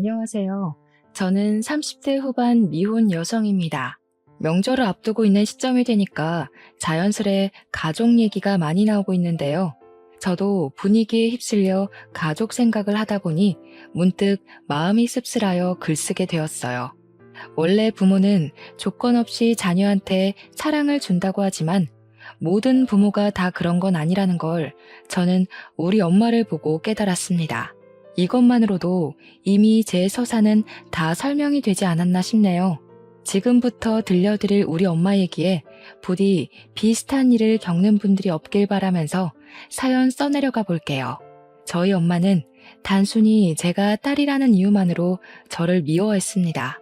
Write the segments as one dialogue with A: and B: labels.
A: 안녕하세요. 저는 30대 후반 미혼 여성입니다. 명절을 앞두고 있는 시점이 되니까 자연스레 가족 얘기가 많이 나오고 있는데요. 저도 분위기에 휩쓸려 가족 생각을 하다 보니 문득 마음이 씁쓸하여 글쓰게 되었어요. 원래 부모는 조건 없이 자녀한테 사랑을 준다고 하지만 모든 부모가 다 그런 건 아니라는 걸 저는 우리 엄마를 보고 깨달았습니다. 이것만으로도 이미 제 서사는 다 설명이 되지 않았나 싶네요. 지금부터 들려드릴 우리 엄마 얘기에 부디 비슷한 일을 겪는 분들이 없길 바라면서 사연 써내려가 볼게요. 저희 엄마는 단순히 제가 딸이라는 이유만으로 저를 미워했습니다.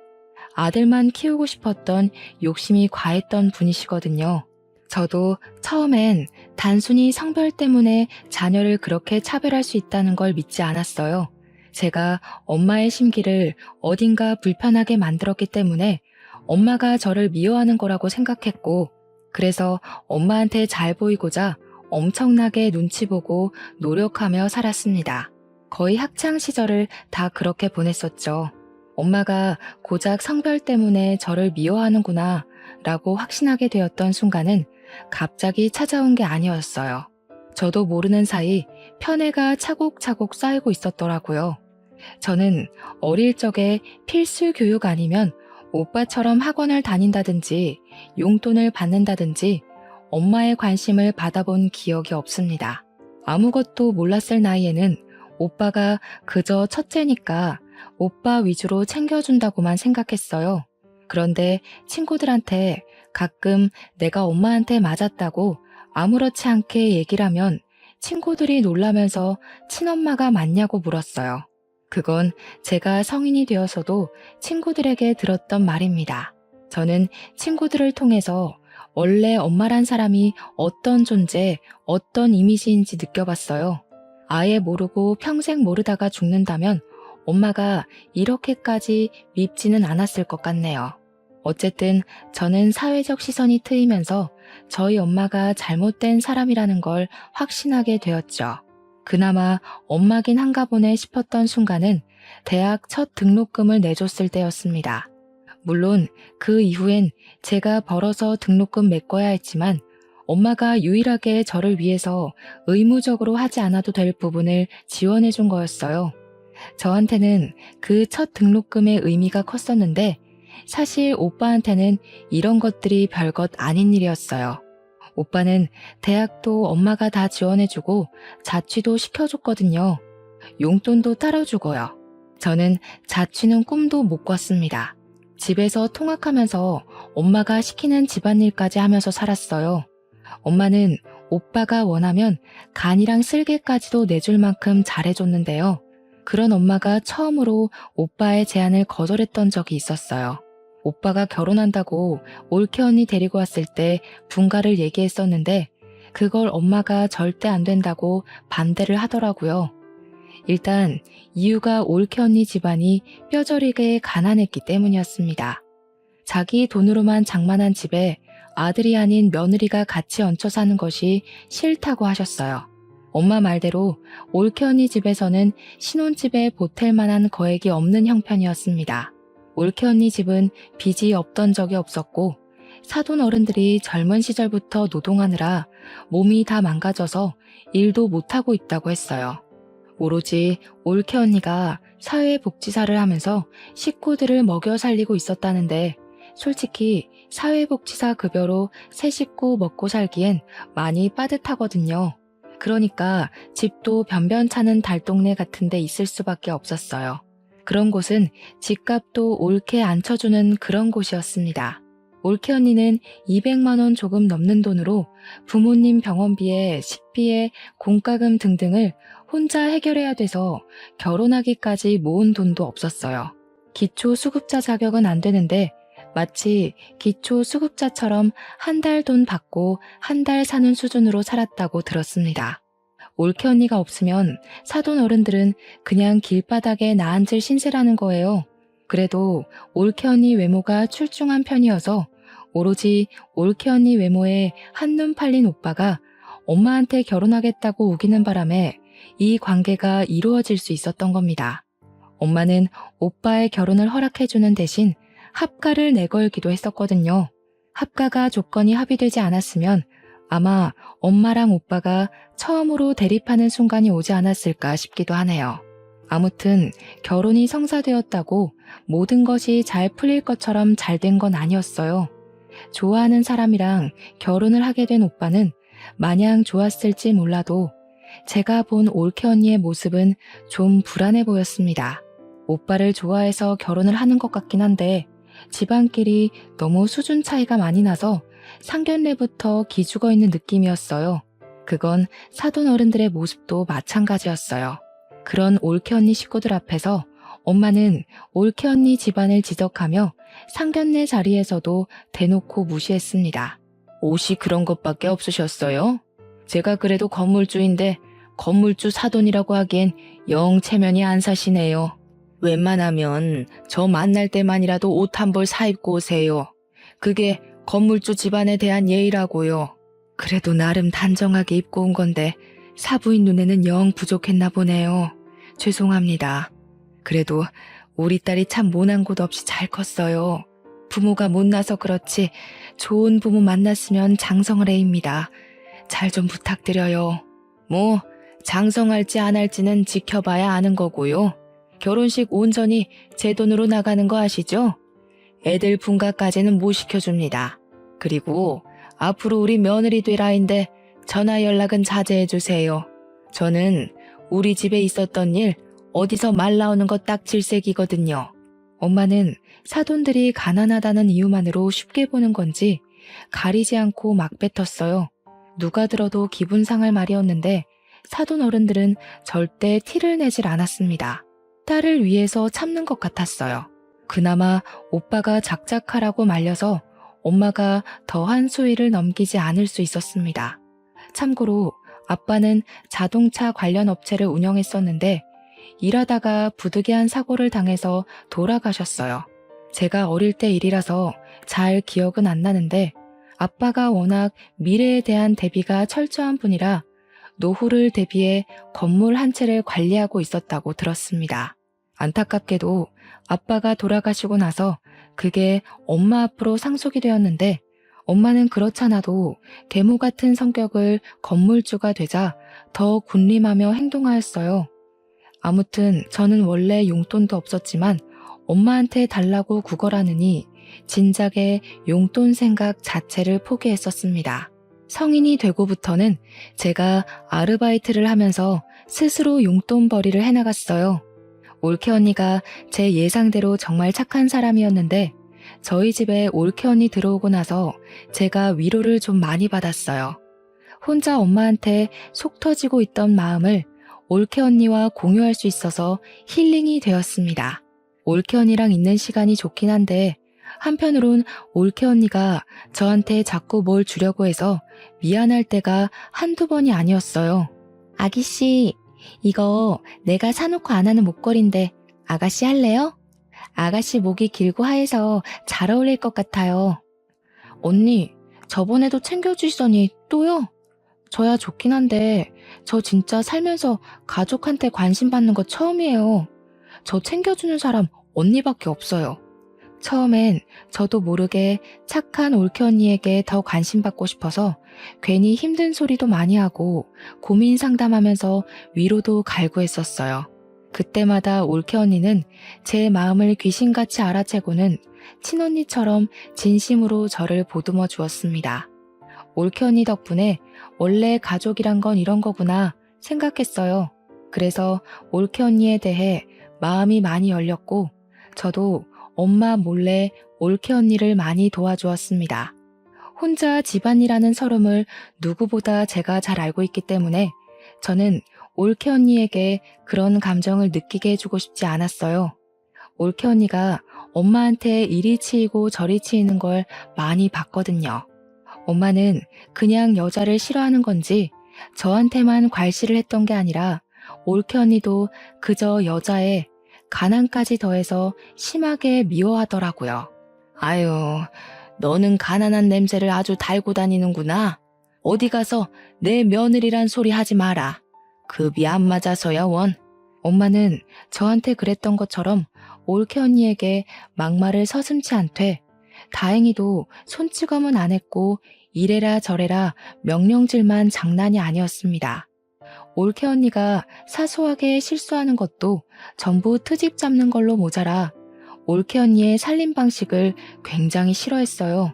A: 아들만 키우고 싶었던 욕심이 과했던 분이시거든요. 저도 처음엔 단순히 성별 때문에 자녀를 그렇게 차별할 수 있다는 걸 믿지 않았어요. 제가 엄마의 심기를 어딘가 불편하게 만들었기 때문에 엄마가 저를 미워하는 거라고 생각했고, 그래서 엄마한테 잘 보이고자 엄청나게 눈치 보고 노력하며 살았습니다. 거의 학창 시절을 다 그렇게 보냈었죠. 엄마가 고작 성별 때문에 저를 미워하는구나 라고 확신하게 되었던 순간은 갑자기 찾아온 게 아니었어요. 저도 모르는 사이 편애가 차곡차곡 쌓이고 있었더라고요. 저는 어릴 적에 필수 교육 아니면 오빠처럼 학원을 다닌다든지 용돈을 받는다든지 엄마의 관심을 받아본 기억이 없습니다. 아무것도 몰랐을 나이에는 오빠가 그저 첫째니까 오빠 위주로 챙겨준다고만 생각했어요. 그런데 친구들한테 가끔 내가 엄마한테 맞았다고 아무렇지 않게 얘기를 하면 친구들이 놀라면서 친엄마가 맞냐고 물었어요. 그건 제가 성인이 되어서도 친구들에게 들었던 말입니다. 저는 친구들을 통해서 원래 엄마란 사람이 어떤 존재, 어떤 이미지인지 느껴봤어요. 아예 모르고 평생 모르다가 죽는다면 엄마가 이렇게까지 밉지는 않았을 것 같네요. 어쨌든 저는 사회적 시선이 트이면서 저희 엄마가 잘못된 사람이라는 걸 확신하게 되었죠. 그나마 엄마긴 한가 보네 싶었던 순간은 대학 첫 등록금을 내줬을 때였습니다. 물론 그 이후엔 제가 벌어서 등록금 메꿔야 했지만 엄마가 유일하게 저를 위해서 의무적으로 하지 않아도 될 부분을 지원해 준 거였어요. 저한테는 그 첫 등록금의 의미가 컸었는데 사실 오빠한테는 이런 것들이 별것 아닌 일이었어요. 오빠는 대학도 엄마가 다 지원해주고 자취도 시켜줬거든요. 용돈도 따로 주고요. 저는 자취는 꿈도 못 꿨습니다. 집에서 통학하면서 엄마가 시키는 집안일까지 하면서 살았어요. 엄마는 오빠가 원하면 간이랑 쓸개까지도 내줄 만큼 잘해줬는데요. 그런 엄마가 처음으로 오빠의 제안을 거절했던 적이 있었어요. 오빠가 결혼한다고 올케 언니 데리고 왔을 때 분가를 얘기했었는데 그걸 엄마가 절대 안 된다고 반대를 하더라고요. 일단 이유가 올케 언니 집안이 뼈저리게 가난했기 때문이었습니다. 자기 돈으로만 장만한 집에 아들이 아닌 며느리가 같이 얹혀 사는 것이 싫다고 하셨어요. 엄마 말대로 올케 언니 집에서는 신혼집에 보탤 만한 거액이 없는 형편이었습니다. 올케 언니 집은 빚이 없던 적이 없었고 사돈 어른들이 젊은 시절부터 노동하느라 몸이 다 망가져서 일도 못하고 있다고 했어요. 오로지 올케 언니가 사회복지사를 하면서 식구들을 먹여 살리고 있었다는데 솔직히 사회복지사 급여로 새 식구 먹고 살기엔 많이 빠듯하거든요. 그러니까 집도 변변찮은 달동네 같은 데 있을 수밖에 없었어요. 그런 곳은 집값도 옳게 안 쳐주는 그런 곳이었습니다. 올케 언니는 200만 원 조금 넘는 돈으로 부모님 병원비에 식비에 공과금 등등을 혼자 해결해야 돼서 결혼하기까지 모은 돈도 없었어요. 기초수급자 자격은 안 되는데 마치 기초수급자처럼 한 달 돈 받고 한 달 사는 수준으로 살았다고 들었습니다. 올케 언니가 없으면 사돈 어른들은 그냥 길바닥에 나앉을 신세라는 거예요. 그래도 올케 언니 외모가 출중한 편이어서 오로지 올케 언니 외모에 한눈 팔린 오빠가 엄마한테 결혼하겠다고 우기는 바람에 이 관계가 이루어질 수 있었던 겁니다. 엄마는 오빠의 결혼을 허락해주는 대신 합가를 내걸기도 했었거든요. 합가가 조건이 합의되지 않았으면 아마 엄마랑 오빠가 처음으로 대립하는 순간이 오지 않았을까 싶기도 하네요. 아무튼 결혼이 성사되었다고 모든 것이 잘 풀릴 것처럼 잘 된 건 아니었어요. 좋아하는 사람이랑 결혼을 하게 된 오빠는 마냥 좋았을지 몰라도 제가 본 올케 언니의 모습은 좀 불안해 보였습니다. 오빠를 좋아해서 결혼을 하는 것 같긴 한데 집안끼리 너무 수준 차이가 많이 나서 상견례부터 기죽어 있는 느낌이었어요. 그건 사돈 어른들의 모습도 마찬가지였어요. 그런 올케 언니 식구들 앞에서 엄마는 올케 언니 집안을 지적하며 상견례 자리에서도 대놓고 무시했습니다. 옷이 그런 것밖에 없으셨어요? 제가 그래도 건물주인데 건물주 사돈이라고 하기엔 영 체면이 안 사시네요. 웬만하면 저 만날 때만이라도 옷 한 벌 사입고 오세요. 그게 건물주 집안에 대한 예의라고요. 그래도 나름 단정하게 입고 온 건데 사부인 눈에는 영 부족했나 보네요. 죄송합니다. 그래도 우리 딸이 참 모난 곳 없이 잘 컸어요. 부모가 못나서 그렇지 좋은 부모 만났으면 장성을 해입니다. 잘 좀 부탁드려요. 뭐 장성할지 안 할지는 지켜봐야 아는 거고요. 결혼식 온전히 제 돈으로 나가는 거 아시죠? 애들 분가까지는 못 시켜줍니다. 그리고 앞으로 우리 며느리 될 아인데 전화 연락은 자제해 주세요. 저는 우리 집에 있었던 일 어디서 말 나오는 거 딱 질색이거든요. 엄마는 사돈들이 가난하다는 이유만으로 쉽게 보는 건지 가리지 않고 막 뱉었어요. 누가 들어도 기분 상할 말이었는데 사돈 어른들은 절대 티를 내질 않았습니다. 딸을 위해서 참는 것 같았어요. 그나마 오빠가 작작하라고 말려서 엄마가 더한 수위를 넘기지 않을 수 있었습니다. 참고로 아빠는 자동차 관련 업체를 운영했었는데 일하다가 부득이한 사고를 당해서 돌아가셨어요. 제가 어릴 때 일이라서 잘 기억은 안 나는데 아빠가 워낙 미래에 대한 대비가 철저한 분이라 노후를 대비해 건물 한 채를 관리하고 있었다고 들었습니다. 안타깝게도 아빠가 돌아가시고 나서 그게 엄마 앞으로 상속이 되었는데 엄마는 그렇잖아도 계모 같은 성격을 건물주가 되자 더 군림하며 행동하였어요. 아무튼 저는 원래 용돈도 없었지만 엄마한테 달라고 구걸하느니 진작에 용돈 생각 자체를 포기했었습니다. 성인이 되고부터는 제가 아르바이트를 하면서 스스로 용돈벌이를 해나갔어요. 올케 언니가 제 예상대로 정말 착한 사람이었는데 저희 집에 올케 언니 들어오고 나서 제가 위로를 좀 많이 받았어요. 혼자 엄마한테 속 터지고 있던 마음을 올케 언니와 공유할 수 있어서 힐링이 되었습니다. 올케 언니랑 있는 시간이 좋긴 한데 한편으론 올케 언니가 저한테 자꾸 뭘 주려고 해서 미안할 때가 한두 번이 아니었어요. 아기씨, 이거 내가 사놓고 안 하는 목걸이인데 아가씨 할래요? 아가씨 목이 길고 하얘서 잘 어울릴 것 같아요. 언니, 저번에도 챙겨주시더니 또요? 저야 좋긴 한데 저 진짜 살면서 가족한테 관심 받는 거 처음이에요. 저 챙겨주는 사람 언니밖에 없어요. 처음엔 저도 모르게 착한 올케 언니에게 더 관심 받고 싶어서 괜히 힘든 소리도 많이 하고 고민 상담하면서 위로도 갈구했었어요. 그때마다 올케 언니는 제 마음을 귀신같이 알아채고는 친언니처럼 진심으로 저를 보듬어 주었습니다. 올케 언니 덕분에 원래 가족이란 건 이런 거구나 생각했어요. 그래서 올케 언니에 대해 마음이 많이 열렸고 저도 엄마 몰래 올케 언니를 많이 도와주었습니다. 혼자 집안이라는 서름을 누구보다 제가 잘 알고 있기 때문에 저는 올케 언니에게 그런 감정을 느끼게 해주고 싶지 않았어요. 올케 언니가 엄마한테 이리 치이고 저리 치이는 걸 많이 봤거든요. 엄마는 그냥 여자를 싫어하는 건지 저한테만 괄시를 했던 게 아니라 올케 언니도 그저 여자에 가난까지 더해서 심하게 미워하더라고요. 아유, 너는 가난한 냄새를 아주 달고 다니는구나. 어디 가서 내 며느리란 소리 하지 마라. 급이 안 맞아서야 원. 엄마는 저한테 그랬던 것처럼 올케 언니에게 막말을 서슴지 않되 다행히도 손찌검은 안 했고 이래라 저래라 명령질만 장난이 아니었습니다. 올케 언니가 사소하게 실수하는 것도 전부 트집 잡는 걸로 모자라 올케 언니의 살림 방식을 굉장히 싫어했어요.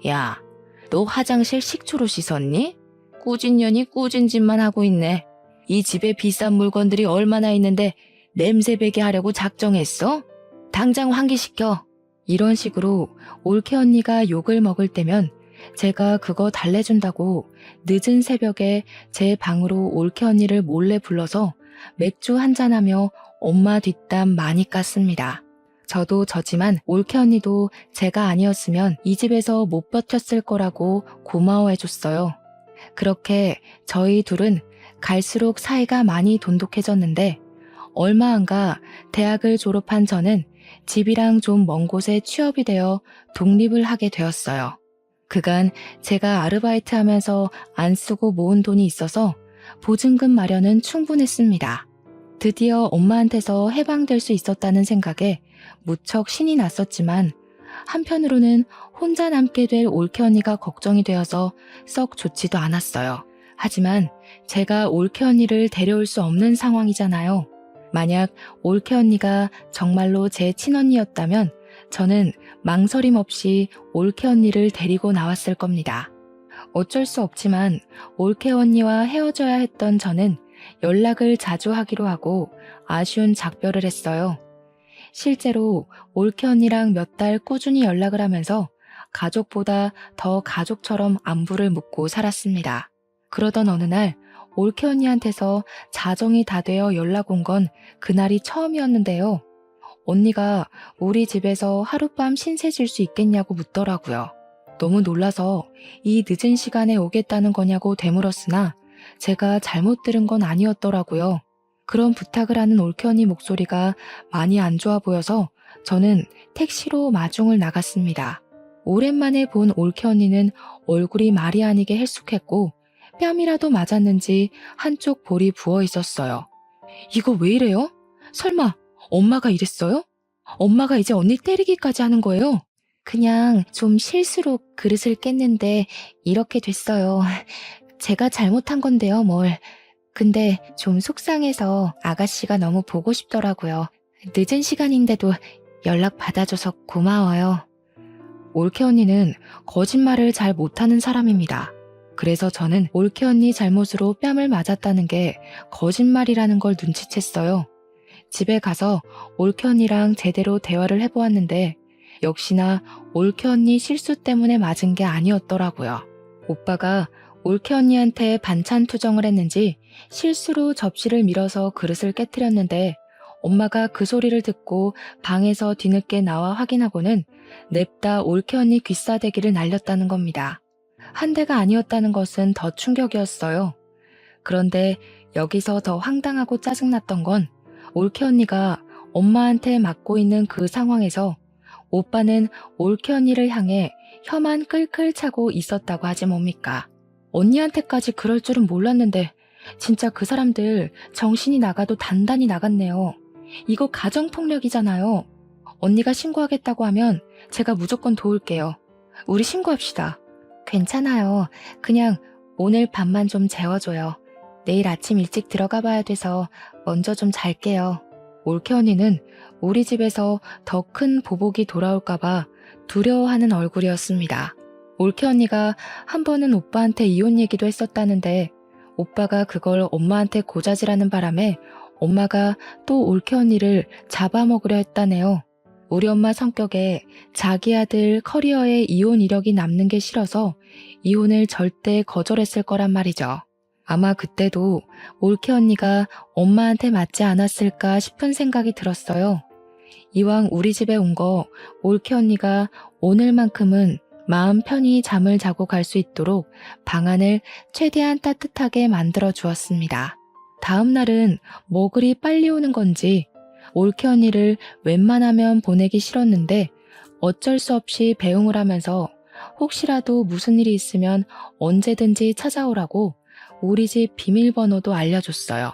A: 야, 너 화장실 식초로 씻었니? 꾸진 년이 꾸진 짓만 하고 있네. 이 집에 비싼 물건들이 얼마나 있는데 냄새 배게 하려고 작정했어? 당장 환기시켜. 이런 식으로 올케 언니가 욕을 먹을 때면 제가 그거 달래준다고 늦은 새벽에 제 방으로 올케 언니를 몰래 불러서 맥주 한잔하며 엄마 뒷담 많이 깠습니다. 저도 저지만 올케 언니도 제가 아니었으면 이 집에서 못 버텼을 거라고 고마워해줬어요. 그렇게 저희 둘은 갈수록 사이가 많이 돈독해졌는데 얼마 안 가 대학을 졸업한 저는 집이랑 좀 먼 곳에 취업이 되어 독립을 하게 되었어요. 그간 제가 아르바이트 하면서 안 쓰고 모은 돈이 있어서 보증금 마련은 충분했습니다. 드디어 엄마한테서 해방될 수 있었다는 생각에 무척 신이 났었지만 한편으로는 혼자 남게 될 올케 언니가 걱정이 되어서 썩 좋지도 않았어요. 하지만 제가 올케 언니를 데려올 수 없는 상황이잖아요. 만약 올케 언니가 정말로 제 친언니였다면 저는 망설임 없이 올케 언니를 데리고 나왔을 겁니다. 어쩔 수 없지만 올케 언니와 헤어져야 했던 저는 연락을 자주 하기로 하고 아쉬운 작별을 했어요. 실제로 올케 언니랑 몇 달 꾸준히 연락을 하면서 가족보다 더 가족처럼 안부를 묻고 살았습니다. 그러던 어느 날 올케 언니한테서 자정이 다 되어 연락 온 건 그날이 처음이었는데요. 언니가 우리 집에서 하룻밤 신세 질 수 있겠냐고 묻더라고요. 너무 놀라서 이 늦은 시간에 오겠다는 거냐고 되물었으나 제가 잘못 들은 건 아니었더라고요. 그런 부탁을 하는 올케 언니 목소리가 많이 안 좋아 보여서 저는 택시로 마중을 나갔습니다. 오랜만에 본 올케 언니는 얼굴이 말이 아니게 헬쑥했고 뺨이라도 맞았는지 한쪽 볼이 부어 있었어요. 이거 왜 이래요? 설마 엄마가 이랬어요? 엄마가 이제 언니 때리기까지 하는 거예요? 그냥 좀 실수로 그릇을 깼는데 이렇게 됐어요. 제가 잘못한 건데요, 뭘. 근데 좀 속상해서 아가씨가 너무 보고 싶더라고요. 늦은 시간인데도 연락 받아줘서 고마워요. 올케 언니는 거짓말을 잘 못하는 사람입니다. 그래서 저는 올케 언니 잘못으로 뺨을 맞았다는 게 거짓말이라는 걸 눈치챘어요. 집에 가서 올케 언니랑 제대로 대화를 해보았는데 역시나 올케 언니 실수 때문에 맞은 게 아니었더라고요. 오빠가 올케 언니한테 반찬 투정을 했는지 실수로 접시를 밀어서 그릇을 깨트렸는데 엄마가 그 소리를 듣고 방에서 뒤늦게 나와 확인하고는 냅다 올케 언니 귀싸대기를 날렸다는 겁니다. 한 대가 아니었다는 것은 더 충격이었어요. 그런데 여기서 더 황당하고 짜증났던 건 올케 언니가 엄마한테 맞고 있는 그 상황에서 오빠는 올케 언니를 향해 혀만 끌끌 차고 있었다고 하지 뭡니까. 언니한테까지 그럴 줄은 몰랐는데 진짜 그 사람들 정신이 나가도 단단히 나갔네요. 이거 가정폭력이잖아요. 언니가 신고하겠다고 하면 제가 무조건 도울게요. 우리 신고합시다. 괜찮아요. 그냥 오늘 밤만 좀 재워줘요. 내일 아침 일찍 들어가 봐야 돼서 먼저 좀 잘게요. 올케 언니는 우리 집에서 더 큰 보복이 돌아올까봐 두려워하는 얼굴이었습니다. 올케 언니가 한 번은 오빠한테 이혼 얘기도 했었다는데 오빠가 그걸 엄마한테 고자질하는 바람에 엄마가 또 올케 언니를 잡아먹으려 했다네요. 우리 엄마 성격에 자기 아들 커리어에 이혼 이력이 남는 게 싫어서 이혼을 절대 거절했을 거란 말이죠. 아마 그때도 올케 언니가 엄마한테 맞지 않았을까 싶은 생각이 들었어요. 이왕 우리 집에 온 거 올케 언니가 오늘만큼은 마음 편히 잠을 자고 갈 수 있도록 방안을 최대한 따뜻하게 만들어 주었습니다. 다음 날은 뭐 그리 빨리 오는 건지 올케 언니를 웬만하면 보내기 싫었는데 어쩔 수 없이 배웅을 하면서 혹시라도 무슨 일이 있으면 언제든지 찾아오라고 우리 집 비밀번호도 알려줬어요.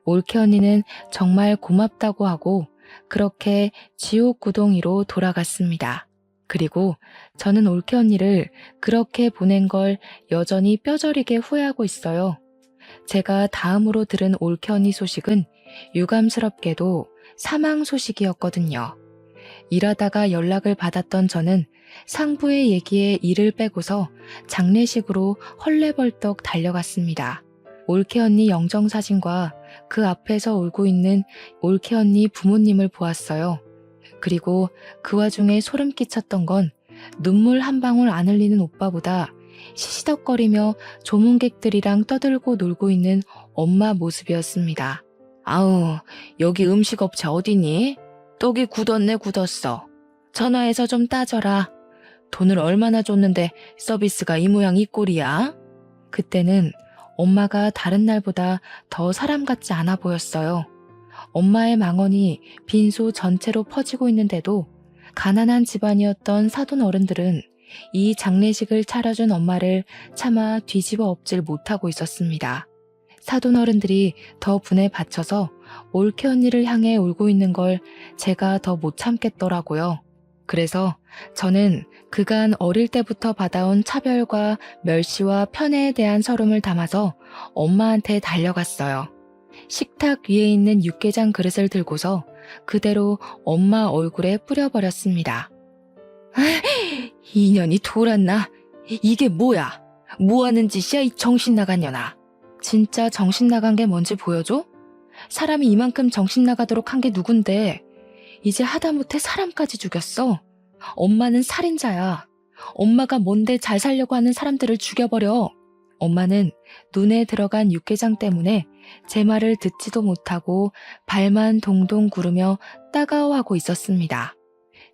A: 올케 언니는 정말 고맙다고 하고 그렇게 지옥 구덩이로 돌아갔습니다. 그리고 저는 올케 언니를 그렇게 보낸 걸 여전히 뼈저리게 후회하고 있어요. 제가 다음으로 들은 올케 언니 소식은 유감스럽게도 사망 소식이었거든요. 일하다가 연락을 받았던 저는 상부의 얘기에 이를 빼고서 장례식으로 헐레벌떡 달려갔습니다. 올케 언니 영정사진과 그 앞에서 울고 있는 올케 언니 부모님을 보았어요. 그리고 그 와중에 소름 끼쳤던 건 눈물 한 방울 안 흘리는 오빠보다 시시덕거리며 조문객들이랑 떠들고 놀고 있는 엄마 모습이었습니다. 아우, 여기 음식업체 어디니? 떡이 굳었네 굳었어. 전화해서 좀 따져라. 돈을 얼마나 줬는데 서비스가 이 모양 이 꼴이야? 그때는 엄마가 다른 날보다 더 사람 같지 않아 보였어요. 엄마의 망언이 빈소 전체로 퍼지고 있는데도 가난한 집안이었던 사돈 어른들은 이 장례식을 차려준 엄마를 차마 뒤집어 엎질 못하고 있었습니다. 사돈 어른들이 더 분에 받쳐서 올케 언니를 향해 울고 있는 걸 제가 더 못 참겠더라고요. 그래서 저는 그간 어릴 때부터 받아온 차별과 멸시와 편애에 대한 서름을 담아서 엄마한테 달려갔어요. 식탁 위에 있는 육개장 그릇을 들고서 그대로 엄마 얼굴에 뿌려버렸습니다. 이년이 돌았나? 이게 뭐야? 뭐하는 짓이야 이 정신 나간 년아. 진짜 정신 나간 게 뭔지 보여줘? 사람이 이만큼 정신 나가도록 한 게 누군데 이제 하다못해 사람까지 죽였어. 엄마는 살인자야. 엄마가 뭔데 잘 살려고 하는 사람들을 죽여버려. 엄마는 눈에 들어간 육개장 때문에 제 말을 듣지도 못하고 발만 동동 구르며 따가워하고 있었습니다.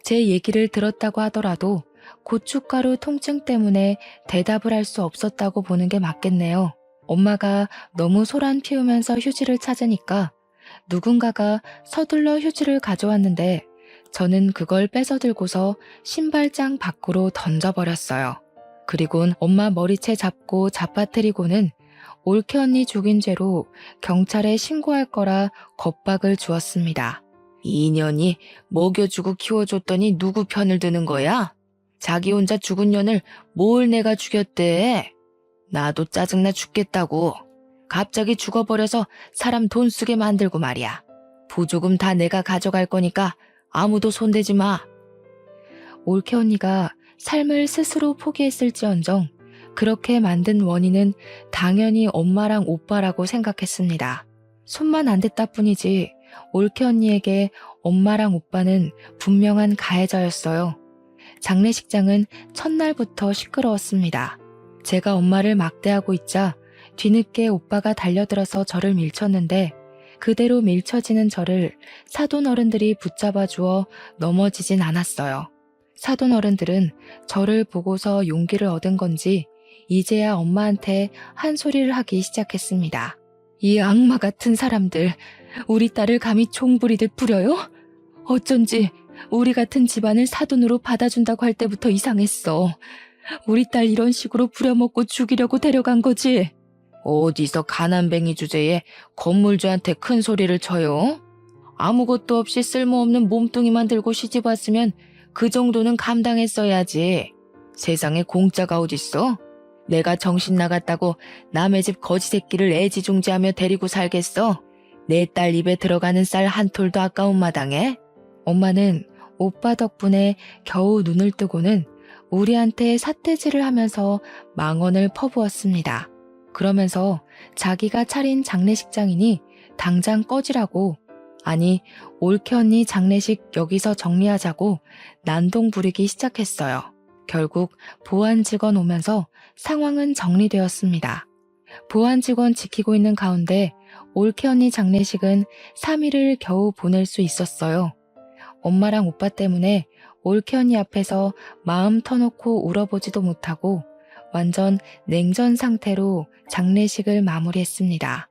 A: 제 얘기를 들었다고 하더라도 고춧가루 통증 때문에 대답을 할 수 없었다고 보는 게 맞겠네요. 엄마가 너무 소란 피우면서 휴지를 찾으니까 누군가가 서둘러 휴지를 가져왔는데 저는 그걸 뺏어 들고서 신발장 밖으로 던져버렸어요. 그리곤 엄마 머리채 잡고 잡아뜨리고는 올케 언니 죽인 죄로 경찰에 신고할 거라 겁박을 주었습니다. 이년이 먹여주고 키워줬더니 누구 편을 드는 거야? 자기 혼자 죽은 년을 뭘 내가 죽였대? 나도 짜증나 죽겠다고. 갑자기 죽어버려서 사람 돈 쓰게 만들고 말이야. 보조금 다 내가 가져갈 거니까 아무도 손대지 마. 올케 언니가 삶을 스스로 포기했을지언정 그렇게 만든 원인은 당연히 엄마랑 오빠라고 생각했습니다. 손만 안 댔다 뿐이지 올케 언니에게 엄마랑 오빠는 분명한 가해자였어요. 장례식장은 첫날부터 시끄러웠습니다. 제가 엄마를 막대하고 있자 뒤늦게 오빠가 달려들어서 저를 밀쳤는데 그대로 밀쳐지는 저를 사돈 어른들이 붙잡아 주어 넘어지진 않았어요. 사돈 어른들은 저를 보고서 용기를 얻은 건지 이제야 엄마한테 한 소리를 하기 시작했습니다. 이 악마 같은 사람들, 우리 딸을 감히 총부리듯 부려요? 어쩐지 우리 같은 집안을 사돈으로 받아준다고 할 때부터 이상했어. 우리 딸 이런 식으로 부려먹고 죽이려고 데려간 거지? 어디서 가난뱅이 주제에 건물주한테 큰 소리를 쳐요? 아무것도 없이 쓸모없는 몸뚱이만 들고 시집 왔으면 그 정도는 감당했어야지. 세상에 공짜가 어딨어? 내가 정신 나갔다고 남의 집 거지 새끼를 애지중지하며 데리고 살겠어? 내 딸 입에 들어가는 쌀 한 톨도 아까운 마당에? 엄마는 오빠 덕분에 겨우 눈을 뜨고는 우리한테 삿대질을 하면서 망언을 퍼부었습니다. 그러면서 자기가 차린 장례식장이니 당장 꺼지라고, 아니 올케 언니 장례식 여기서 정리하자고 난동 부리기 시작했어요. 결국 보안 직원 오면서 상황은 정리되었습니다. 보안 직원 지키고 있는 가운데 올케 언니 장례식은 3일을 겨우 보낼 수 있었어요. 엄마랑 오빠 때문에 올케 언니 앞에서 마음 터놓고 울어보지도 못하고 완전 냉전 상태로 장례식을 마무리했습니다.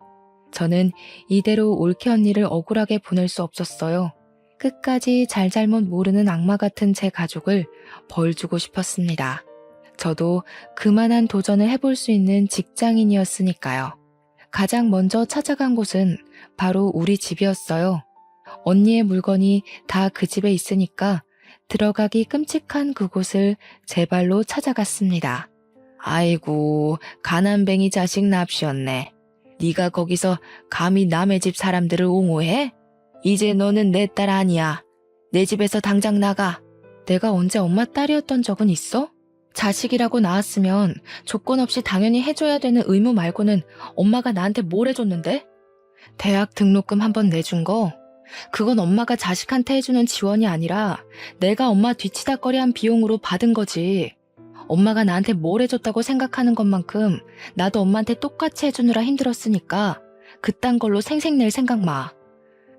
A: 저는 이대로 올케 언니를 억울하게 보낼 수 없었어요. 끝까지 잘잘못 모르는 악마 같은 제 가족을 벌 주고 싶었습니다. 저도 그만한 도전을 해볼 수 있는 직장인이었으니까요. 가장 먼저 찾아간 곳은 바로 우리 집이었어요. 언니의 물건이 다 그 집에 있으니까 들어가기 끔찍한 그곳을 제 발로 찾아갔습니다. 아이고, 가난뱅이 자식 납시였네. 네가 거기서 감히 남의 집 사람들을 옹호해? 이제 너는 내 딸 아니야. 내 집에서 당장 나가. 내가 언제 엄마 딸이었던 적은 있어? 자식이라고 낳았으면 조건 없이 당연히 해줘야 되는 의무 말고는 엄마가 나한테 뭘 해줬는데? 대학 등록금 한 번 내준 거? 그건 엄마가 자식한테 해주는 지원이 아니라 내가 엄마 뒤치다꺼리한 비용으로 받은 거지. 엄마가 나한테 뭘 해줬다고 생각하는 것만큼 나도 엄마한테 똑같이 해주느라 힘들었으니까 그딴 걸로 생색낼 생각 마.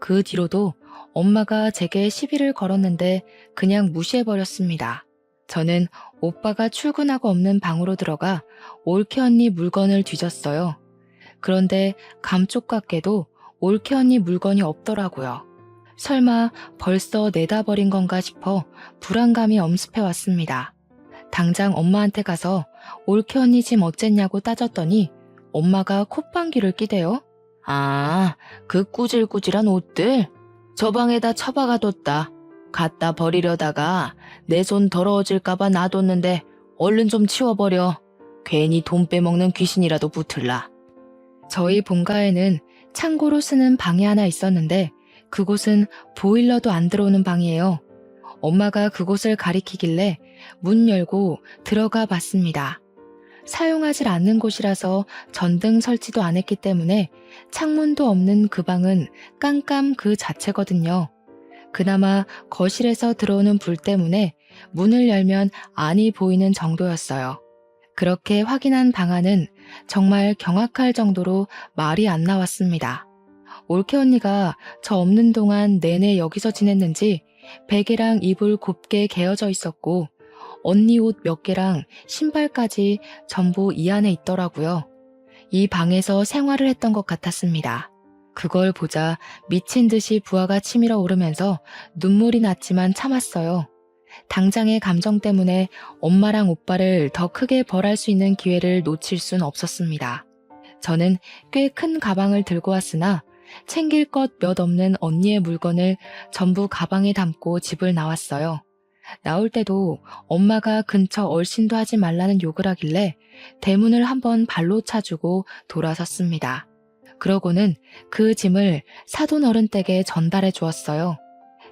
A: 그 뒤로도 엄마가 제게 시비를 걸었는데 그냥 무시해버렸습니다. 저는 오빠가 출근하고 없는 방으로 들어가 올케 언니 물건을 뒤졌어요. 그런데 감쪽같게도 올케 언니 물건이 없더라고요. 설마 벌써 내다 버린 건가 싶어 불안감이 엄습해왔습니다. 당장 엄마한테 가서 올케 언니 짐 어쨌냐고 따졌더니 엄마가 콧방귀를 끼대요. 아, 그 꾸질꾸질한 옷들? 저 방에다 처박아뒀다. 갖다 버리려다가 내 손 더러워질까봐 놔뒀는데 얼른 좀 치워버려. 괜히 돈 빼먹는 귀신이라도 붙을라. 저희 본가에는 창고로 쓰는 방이 하나 있었는데 그곳은 보일러도 안 들어오는 방이에요. 엄마가 그곳을 가리키길래 문 열고 들어가 봤습니다. 사용하지 않는 곳이라서 전등 설치도 안 했기 때문에 창문도 없는 그 방은 깜깜 그 자체거든요. 그나마 거실에서 들어오는 불 때문에 문을 열면 안이 보이는 정도였어요. 그렇게 확인한 방 안은 정말 경악할 정도로 말이 안 나왔습니다. 올케 언니가 저 없는 동안 내내 여기서 지냈는지 베개랑 이불 곱게 개어져 있었고 언니 옷 몇 개랑 신발까지 전부 이 안에 있더라고요. 이 방에서 생활을 했던 것 같았습니다. 그걸 보자 미친 듯이 부하가 치밀어 오르면서 눈물이 났지만 참았어요. 당장의 감정 때문에 엄마랑 오빠를 더 크게 벌할 수 있는 기회를 놓칠 순 없었습니다. 저는 꽤 큰 가방을 들고 왔으나 챙길 것 몇 없는 언니의 물건을 전부 가방에 담고 집을 나왔어요. 나올 때도 엄마가 근처 얼씬도 하지 말라는 욕을 하길래 대문을 한번 발로 차주고 돌아섰습니다. 그러고는 그 짐을 사돈 어른 댁에 전달해 주었어요.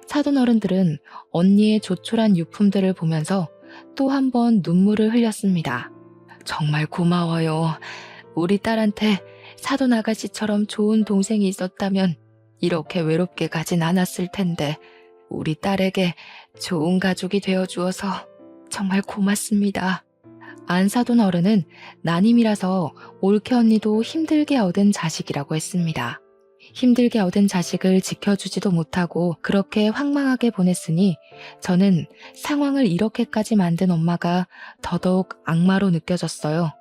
A: 사돈 어른들은 언니의 조촐한 유품들을 보면서 또 한 번 눈물을 흘렸습니다. 정말 고마워요. 우리 딸한테 사돈 아가씨처럼 좋은 동생이 있었다면 이렇게 외롭게 가진 않았을 텐데 우리 딸에게 좋은 가족이 되어주어서 정말 고맙습니다. 안사돈 어른은 난임이라서 올케 언니도 힘들게 얻은 자식이라고 했습니다. 힘들게 얻은 자식을 지켜주지도 못하고 그렇게 황망하게 보냈으니 저는 상황을 이렇게까지 만든 엄마가 더더욱 악마로 느껴졌어요.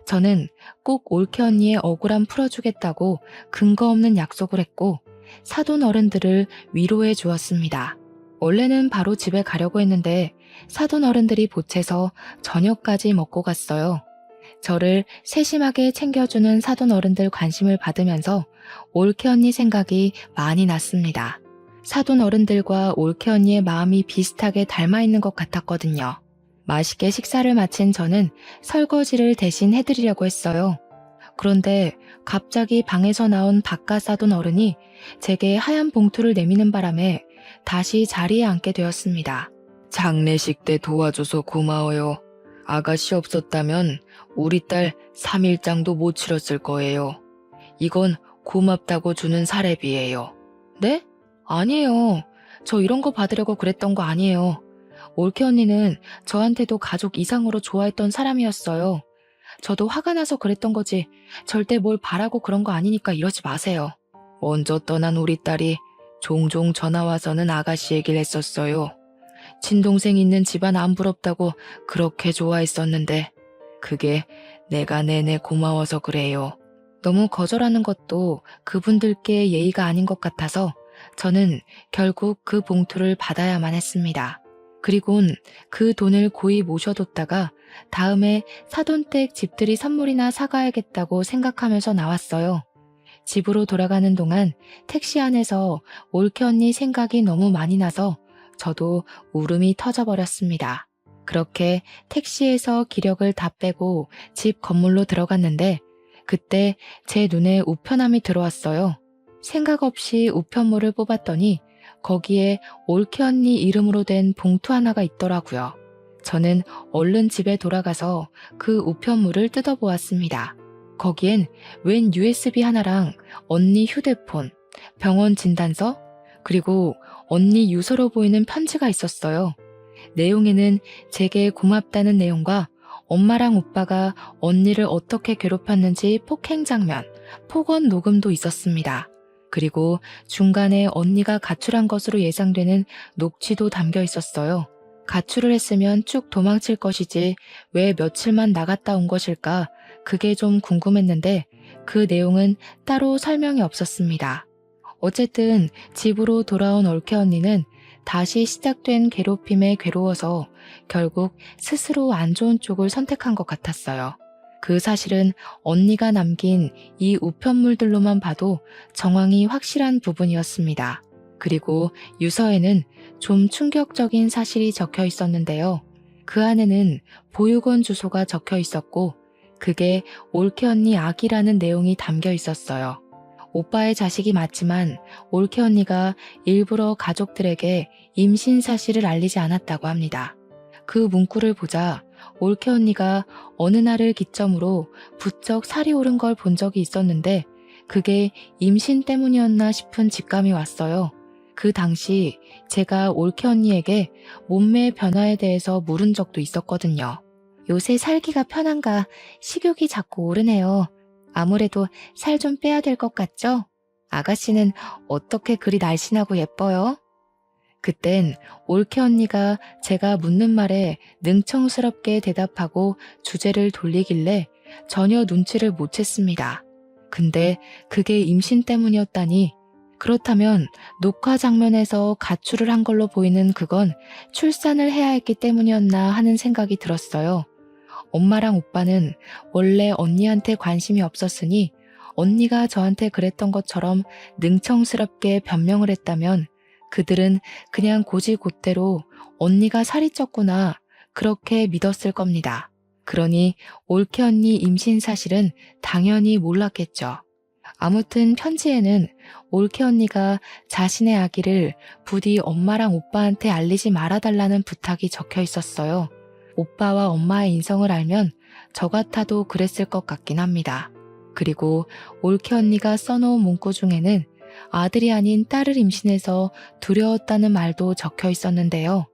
A: 저는 꼭 올케 언니의 억울함 풀어주겠다고 근거 없는 약속을 했고 사돈 어른들을 위로해 주었습니다. 원래는 바로 집에 가려고 했는데 사돈 어른들이 보채서 저녁까지 먹고 갔어요. 저를 세심하게 챙겨주는 사돈 어른들 관심을 받으면서 올케 언니 생각이 많이 났습니다. 사돈 어른들과 올케 언니의 마음이 비슷하게 닮아 있는 것 같았거든요. 맛있게 식사를 마친 저는 설거지를 대신 해드리려고 했어요. 그런데 갑자기 방에서 나온 바깥 사돈 어른이 제게 하얀 봉투를 내미는 바람에 다시 자리에 앉게 되었습니다. 장례식 때 도와줘서 고마워요. 아가씨 없었다면 우리 딸 3일장도 못 치렀을 거예요. 이건 고맙다고 주는 사례비예요. 네? 아니에요. 저 이런 거 받으려고 그랬던 거 아니에요. 올케 언니는 저한테도 가족 이상으로 좋아했던 사람이었어요. 저도 화가 나서 그랬던 거지 절대 뭘 바라고 그런 거 아니니까 이러지 마세요. 먼저 떠난 우리 딸이 종종 전화와서는 아가씨 얘기를 했었어요. 친동생 있는 집안 안 부럽다고 그렇게 좋아했었는데 그게 내가 내내 고마워서 그래요. 너무 거절하는 것도 그분들께 예의가 아닌 것 같아서 저는 결국 그 봉투를 받아야만 했습니다. 그리곤 그 돈을 고이 모셔뒀다가 다음에 사돈댁 집들이 선물이나 사가야겠다고 생각하면서 나왔어요. 집으로 돌아가는 동안 택시 안에서 올케 언니 생각이 너무 많이 나서 저도 울음이 터져버렸습니다. 그렇게 택시에서 기력을 다 빼고 집 건물로 들어갔는데 그때 제 눈에 우편함이 들어왔어요. 생각 없이 우편물을 뽑았더니 거기에 올케 언니 이름으로 된 봉투 하나가 있더라고요. 저는 얼른 집에 돌아가서 그 우편물을 뜯어보았습니다. 거기엔 웬 USB 하나랑 언니 휴대폰, 병원 진단서, 그리고 언니 유서로 보이는 편지가 있었어요. 내용에는 제게 고맙다는 내용과 엄마랑 오빠가 언니를 어떻게 괴롭혔는지 폭행 장면, 폭언 녹음도 있었습니다. 그리고 중간에 언니가 가출한 것으로 예상되는 녹취도 담겨 있었어요. 가출을 했으면 쭉 도망칠 것이지 왜 며칠만 나갔다 온 것일까? 그게 좀 궁금했는데 그 내용은 따로 설명이 없었습니다. 어쨌든 집으로 돌아온 올케 언니는 다시 시작된 괴롭힘에 괴로워서 결국 스스로 안 좋은 쪽을 선택한 것 같았어요. 그 사실은 언니가 남긴 이 우편물들로만 봐도 정황이 확실한 부분이었습니다. 그리고 유서에는 좀 충격적인 사실이 적혀 있었는데요. 그 안에는 보육원 주소가 적혀 있었고 그게 올케 언니 아기라는 내용이 담겨 있었어요. 오빠의 자식이 맞지만 올케 언니가 일부러 가족들에게 임신 사실을 알리지 않았다고 합니다. 그 문구를 보자 올케 언니가 어느 날을 기점으로 부쩍 살이 오른 걸 본 적이 있었는데 그게 임신 때문이었나 싶은 직감이 왔어요. 그 당시 제가 올케 언니에게 몸매 변화에 대해서 물은 적도 있었거든요. 요새 살기가 편한가 식욕이 자꾸 오르네요. 아무래도 살 좀 빼야 될 것 같죠? 아가씨는 어떻게 그리 날씬하고 예뻐요? 그땐 올케 언니가 제가 묻는 말에 능청스럽게 대답하고 주제를 돌리길래 전혀 눈치를 못 챘습니다. 근데 그게 임신 때문이었다니 그렇다면 녹화 장면에서 가출을 한 걸로 보이는 그건 출산을 해야 했기 때문이었나 하는 생각이 들었어요. 엄마랑 오빠는 원래 언니한테 관심이 없었으니 언니가 저한테 그랬던 것처럼 능청스럽게 변명을 했다면 그들은 그냥 곧이곧대로 언니가 살이 쪘구나 그렇게 믿었을 겁니다. 그러니 올케 언니 임신 사실은 당연히 몰랐겠죠. 아무튼 편지에는 올케 언니가 자신의 아기를 부디 엄마랑 오빠한테 알리지 말아달라는 부탁이 적혀 있었어요. 오빠와 엄마의 인성을 알면 저 같아도 그랬을 것 같긴 합니다. 그리고 올케 언니가 써놓은 문구 중에는 아들이 아닌 딸을 임신해서 두려웠다는 말도 적혀 있었는데요.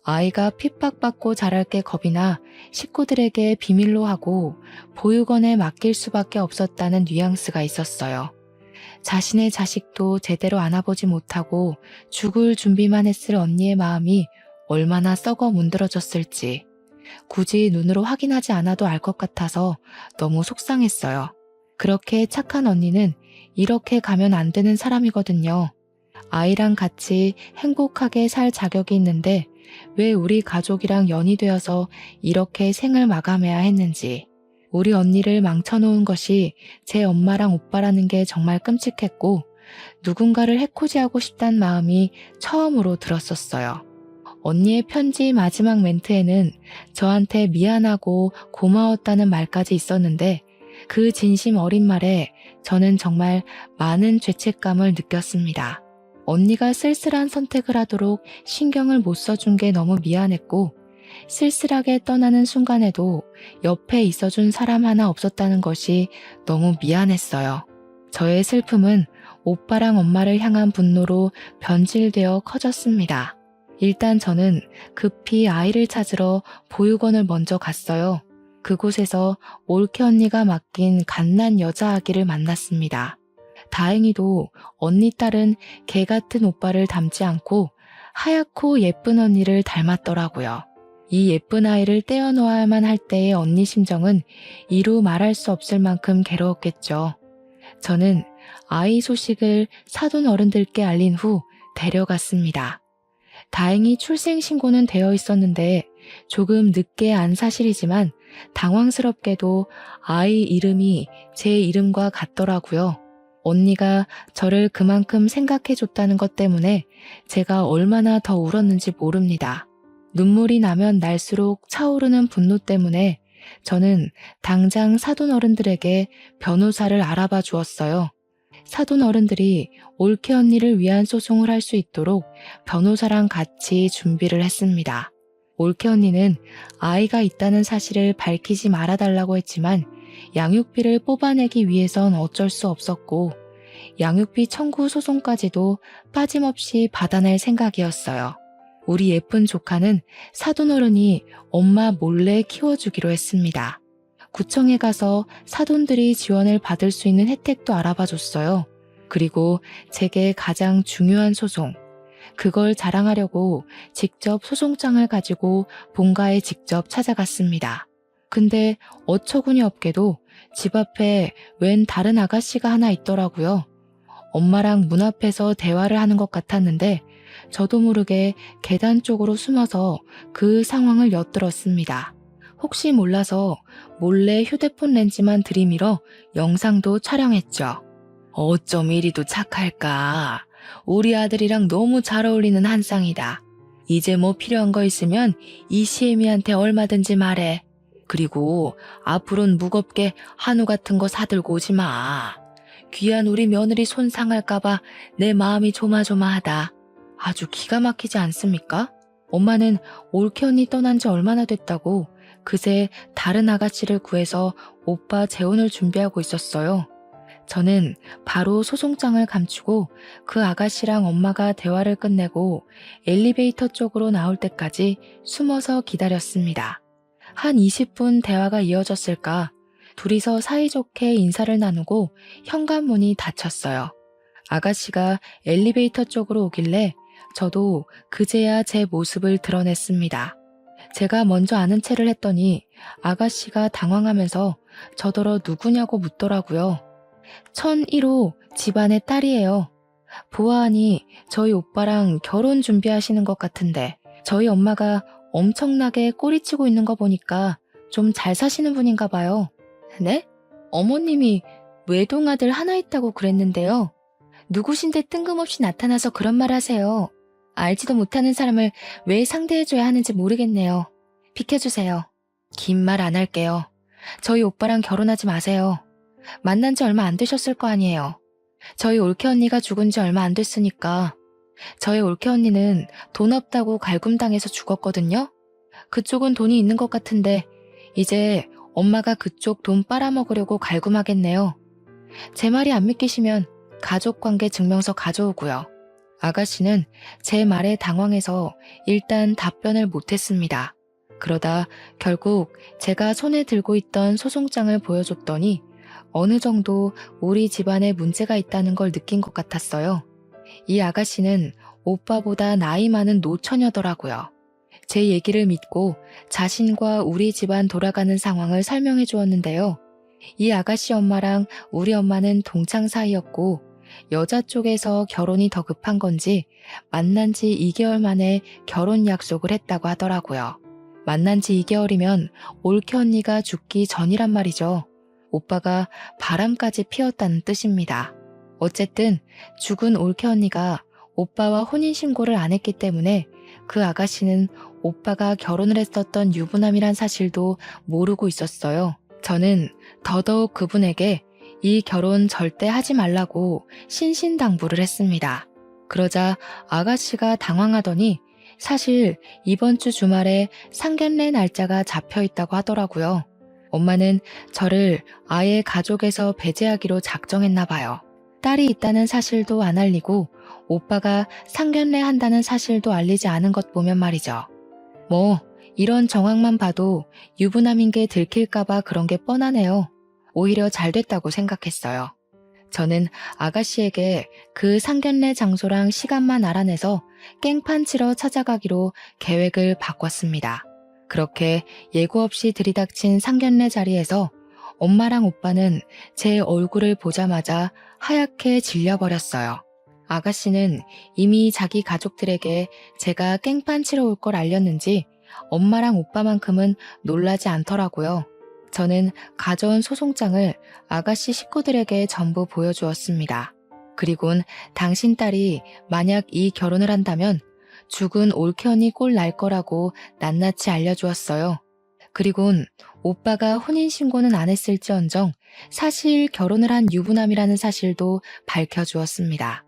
A: 아이가 핍박받고 자랄 게 겁이 나 식구들에게 비밀로 하고 보육원에 맡길 수밖에 없었다는 뉘앙스가 있었어요. 자신의 자식도 제대로 안아보지 못하고 죽을 준비만 했을 언니의 마음이 얼마나 썩어 문드러졌을지 굳이 눈으로 확인하지 않아도 알 것 같아서 너무 속상했어요. 그렇게 착한 언니는 이렇게 가면 안 되는 사람이거든요. 아이랑 같이 행복하게 살 자격이 있는데 왜 우리 가족이랑 연이 되어서 이렇게 생을 마감해야 했는지. 우리 언니를 망쳐놓은 것이 제 엄마랑 오빠라는 게 정말 끔찍했고 누군가를 해코지하고 싶단 마음이 처음으로 들었었어요. 언니의 편지 마지막 멘트에는 저한테 미안하고 고마웠다는 말까지 있었는데 그 진심 어린 말에 저는 정말 많은 죄책감을 느꼈습니다. 언니가 쓸쓸한 선택을 하도록 신경을 못 써준 게 너무 미안했고 쓸쓸하게 떠나는 순간에도 옆에 있어준 사람 하나 없었다는 것이 너무 미안했어요. 저의 슬픔은 오빠랑 엄마를 향한 분노로 변질되어 커졌습니다. 일단 저는 급히 아이를 찾으러 보육원을 먼저 갔어요. 그곳에서 올케 언니가 맡긴 갓난 여자 아기를 만났습니다. 다행히도 언니 딸은 개 같은 오빠를 닮지 않고 하얗고 예쁜 언니를 닮았더라고요. 이 예쁜 아이를 떼어놓아야만 할 때의 언니 심정은 이루 말할 수 없을 만큼 괴로웠겠죠. 저는 아이 소식을 사돈 어른들께 알린 후 데려갔습니다. 다행히 출생신고는 되어 있었는데 조금 늦게 안 사실이지만 당황스럽게도 아이 이름이 제 이름과 같더라고요. 언니가 저를 그만큼 생각해줬다는 것 때문에 제가 얼마나 더 울었는지 모릅니다. 눈물이 나면 날수록 차오르는 분노 때문에 저는 당장 사돈 어른들에게 변호사를 알아봐 주었어요. 사돈 어른들이 올케 언니를 위한 소송을 할 수 있도록 변호사랑 같이 준비를 했습니다. 올케 언니는 아이가 있다는 사실을 밝히지 말아달라고 했지만 양육비를 뽑아내기 위해선 어쩔 수 없었고 양육비 청구 소송까지도 빠짐없이 받아낼 생각이었어요. 우리 예쁜 조카는 사돈 어른이 엄마 몰래 키워주기로 했습니다. 구청에 가서 사돈들이 지원을 받을 수 있는 혜택도 알아봐 줬어요. 그리고 제게 가장 중요한 소송, 그걸 자랑하려고 직접 소송장을 가지고 본가에 직접 찾아갔습니다. 근데 어처구니 없게도 집 앞에 웬 다른 아가씨가 하나 있더라고요. 엄마랑 문 앞에서 대화를 하는 것 같았는데 저도 모르게 계단 쪽으로 숨어서 그 상황을 엿들었습니다. 혹시 몰라서 몰래 휴대폰 렌즈만 들이밀어 영상도 촬영했죠. 어쩜 이리도 착할까. 우리 아들이랑 너무 잘 어울리는 한 쌍이다. 이제 뭐 필요한 거 있으면 이 시애미한테 얼마든지 말해. 그리고 앞으로는 무겁게 한우 같은 거 사들고 오지 마. 귀한 우리 며느리 손 상할까봐 내 마음이 조마조마하다. 아주 기가 막히지 않습니까? 엄마는 올케 언니 떠난 지 얼마나 됐다고 그새 다른 아가씨를 구해서 오빠 재혼을 준비하고 있었어요. 저는 바로 소송장을 감추고 그 아가씨랑 엄마가 대화를 끝내고 엘리베이터 쪽으로 나올 때까지 숨어서 기다렸습니다. 한 20분 대화가 이어졌을까 둘이서 사이좋게 인사를 나누고 현관문이 닫혔어요. 아가씨가 엘리베이터 쪽으로 오길래 저도 그제야 제 모습을 드러냈습니다. 제가 먼저 아는 체를 했더니 아가씨가 당황하면서 저더러 누구냐고 묻더라고요. 1001호 집안의 딸이에요. 보아하니 저희 오빠랑 결혼 준비하시는 것 같은데 저희 엄마가 엄청나게 꼬리치고 있는 거 보니까 좀 잘 사시는 분인가 봐요. 네? 어머님이 외동아들 하나 있다고 그랬는데요. 누구신데 뜬금없이 나타나서 그런 말 하세요. 알지도 못하는 사람을 왜 상대해줘야 하는지 모르겠네요. 비켜주세요. 긴 말 안 할게요. 저희 오빠랑 결혼하지 마세요. 만난 지 얼마 안 되셨을 거 아니에요. 저희 올케 언니가 죽은 지 얼마 안 됐으니까. 저희 올케 언니는 돈 없다고 갈굼당해서 죽었거든요. 그쪽은 돈이 있는 것 같은데 이제 엄마가 그쪽 돈 빨아먹으려고 갈굼하겠네요. 제 말이 안 믿기시면 가족관계 증명서 가져오고요. 아가씨는 제 말에 당황해서 일단 답변을 못했습니다. 그러다 결국 제가 손에 들고 있던 소송장을 보여줬더니 어느 정도 우리 집안에 문제가 있다는 걸 느낀 것 같았어요. 이 아가씨는 오빠보다 나이 많은 노처녀더라고요. 제 얘기를 믿고 자신과 우리 집안 돌아가는 상황을 설명해 주었는데요. 이 아가씨 엄마랑 우리 엄마는 동창 사이였고 여자 쪽에서 결혼이 더 급한 건지 만난 지 2개월 만에 결혼 약속을 했다고 하더라고요. 만난 지 2개월이면 올케 언니가 죽기 전이란 말이죠. 오빠가 바람까지 피웠다는 뜻입니다. 어쨌든 죽은 올케 언니가 오빠와 혼인신고를 안 했기 때문에 그 아가씨는 오빠가 결혼을 했었던 유부남이란 사실도 모르고 있었어요. 저는 더더욱 그분에게 이 결혼 절대 하지 말라고 신신당부를 했습니다. 그러자 아가씨가 당황하더니 사실 이번 주 주말에 상견례 날짜가 잡혀 있다고 하더라고요. 엄마는 저를 아예 가족에서 배제하기로 작정했나 봐요. 딸이 있다는 사실도 안 알리고 오빠가 상견례 한다는 사실도 알리지 않은 것 보면 말이죠. 뭐 이런 정황만 봐도 유부남인 게 들킬까봐 그런 게 뻔하네요. 오히려 잘 됐다고 생각했어요. 저는 아가씨에게 그 상견례 장소랑 시간만 알아내서 깽판 치러 찾아가기로 계획을 바꿨습니다. 그렇게 예고 없이 들이닥친 상견례 자리에서 엄마랑 오빠는 제 얼굴을 보자마자 하얗게 질려버렸어요. 아가씨는 이미 자기 가족들에게 제가 깽판 치러 올 걸 알렸는지 엄마랑 오빠만큼은 놀라지 않더라고요. 저는 가져온 소송장을 아가씨 식구들에게 전부 보여주었습니다. 그리곤 당신 딸이 만약 이 결혼을 한다면 죽은 올케 언니 꼴 날 거라고 낱낱이 알려주었어요. 그리곤 오빠가 혼인신고는 안 했을지언정 사실 결혼을 한 유부남이라는 사실도 밝혀주었습니다.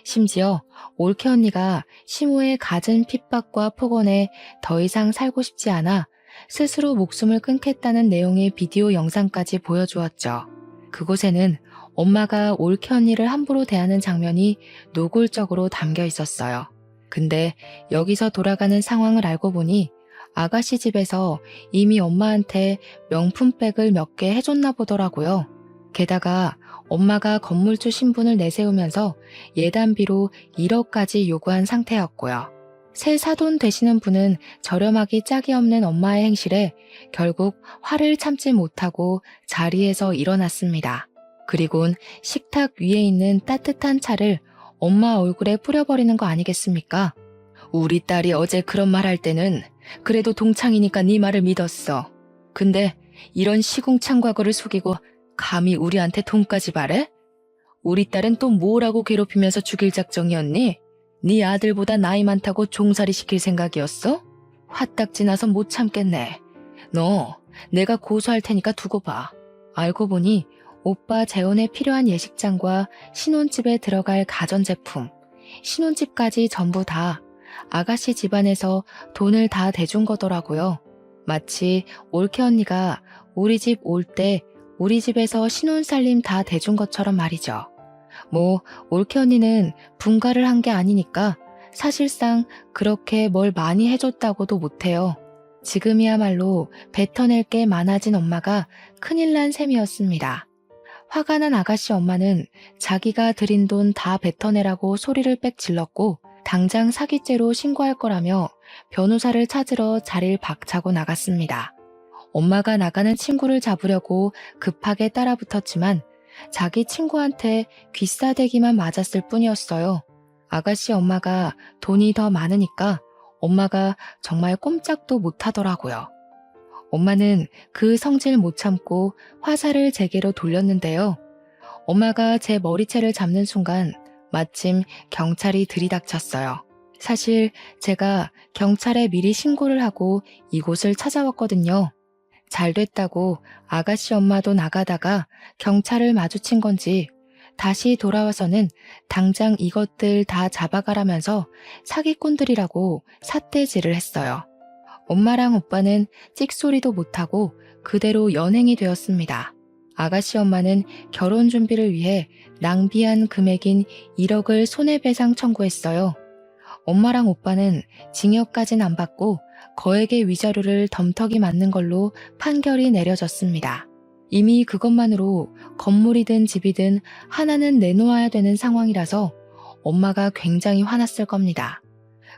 A: 심지어 올케 언니가 시모의 갖은 핍박과 폭언에 더 이상 살고 싶지 않아 스스로 목숨을 끊겠다는 내용의 비디오 영상까지 보여주었죠. 그곳에는 엄마가 올케 언니를 함부로 대하는 장면이 노골적으로 담겨 있었어요. 근데 여기서 돌아가는 상황을 알고 보니 아가씨 집에서 이미 엄마한테 명품백을 몇 개 해줬나 보더라고요. 게다가 엄마가 건물주 신분을 내세우면서 예단비로 1억까지 요구한 상태였고요. 새 사돈 되시는 분은 저렴하기 짝이 없는 엄마의 행실에 결국 화를 참지 못하고 자리에서 일어났습니다. 그리곤 식탁 위에 있는 따뜻한 차를 엄마 얼굴에 뿌려버리는 거 아니겠습니까? 우리 딸이 어제 그런 말 할 때는 그래도 동창이니까 네 말을 믿었어. 근데 이런 시궁창 과거를 속이고 감히 우리한테 돈까지 바래? 우리 딸은 또 뭐라고 괴롭히면서 죽일 작정이었니? 네 아들보다 나이 많다고 종살이 시킬 생각이었어? 화딱지 나서 못 참겠네. 너 내가 고소할 테니까 두고 봐. 알고 보니 오빠 재혼에 필요한 예식장과 신혼집에 들어갈 가전제품, 신혼집까지 전부 다 아가씨 집안에서 돈을 다 대준 거더라고요. 마치 올케 언니가 우리 집 올 때 우리 집에서 신혼살림 다 대준 것처럼 말이죠. 뭐 올케 언니는 분가를 한 게 아니니까 사실상 그렇게 뭘 많이 해줬다고도 못해요. 지금이야말로 뱉어낼 게 많아진 엄마가 큰일 난 셈이었습니다. 화가 난 아가씨 엄마는 자기가 들인 돈 다 뱉어내라고 소리를 빽 질렀고 당장 사기죄로 신고할 거라며 변호사를 찾으러 자리를 박차고 나갔습니다. 엄마가 나가는 친구를 잡으려고 급하게 따라붙었지만 자기 친구한테 귀싸대기만 맞았을 뿐이었어요. 아가씨 엄마가 돈이 더 많으니까 엄마가 정말 꼼짝도 못하더라고요. 엄마는 그 성질 못 참고 화살을 제게로 돌렸는데요. 엄마가 제 머리채를 잡는 순간 마침 경찰이 들이닥쳤어요. 사실 제가 경찰에 미리 신고를 하고 이곳을 찾아왔거든요. 잘 됐다고 아가씨 엄마도 나가다가 경찰을 마주친 건지 다시 돌아와서는 당장 이것들 다 잡아가라면서 사기꾼들이라고 삿대질을 했어요. 엄마랑 오빠는 찍소리도 못하고 그대로 연행이 되었습니다. 아가씨 엄마는 결혼 준비를 위해 낭비한 금액인 1억을 손해배상 청구했어요. 엄마랑 오빠는 징역까진 안 받고 거액의 위자료를 덤터기 맞는 걸로 판결이 내려졌습니다. 이미 그것만으로 건물이든 집이든 하나는 내놓아야 되는 상황이라서 엄마가 굉장히 화났을 겁니다.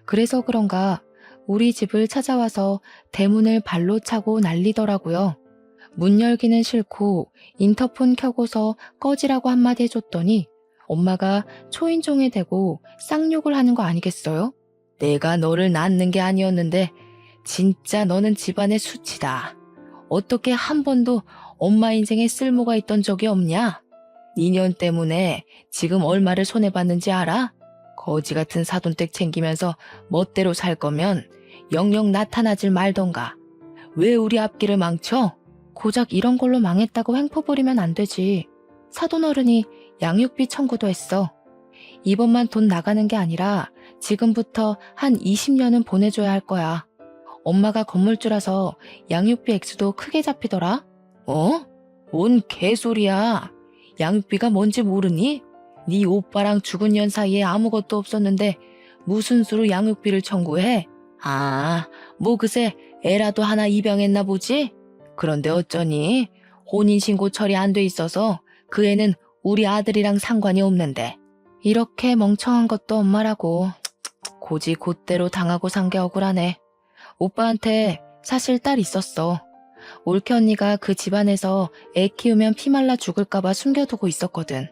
A: 그래서 그런가 우리 집을 찾아와서 대문을 발로 차고 난리더라고요. 문 열기는 싫고 인터폰 켜고서 꺼지라고 한마디 해줬더니 엄마가 초인종에 대고 쌍욕을 하는 거 아니겠어요? 내가 너를 낳는 게 아니었는데 진짜 너는 집안의 수치다. 어떻게 한 번도 엄마 인생에 쓸모가 있던 적이 없냐? 2년 때문에 지금 얼마를 손해봤는지 알아? 거지 같은 사돈댁 챙기면서 멋대로 살 거면 영영 나타나질 말던가. 왜 우리 앞길을 망쳐? 고작 이런 걸로 망했다고 횡포 부리면 안 되지. 사돈어른이 양육비 청구도 했어. 이번만 돈 나가는 게 아니라 지금부터 한 20년은 보내줘야 할 거야. 엄마가 건물주라서 양육비 액수도 크게 잡히더라. 어? 뭔 개소리야. 양육비가 뭔지 모르니? 네 오빠랑 죽은 년 사이에 아무것도 없었는데 무슨 수로 양육비를 청구해? 아, 뭐 그새 애라도 하나 입양했나 보지? 그런데 어쩌니? 혼인신고 처리 안 돼 있어서 그 애는 우리 아들이랑 상관이 없는데. 이렇게 멍청한 것도 엄마라고. 고지 곧대로 당하고 산 게 억울하네. 오빠한테 사실 딸 있었어. 올케 언니가 그 집안에서 애 키우면 피 말라 죽을까봐 숨겨두고 있었거든.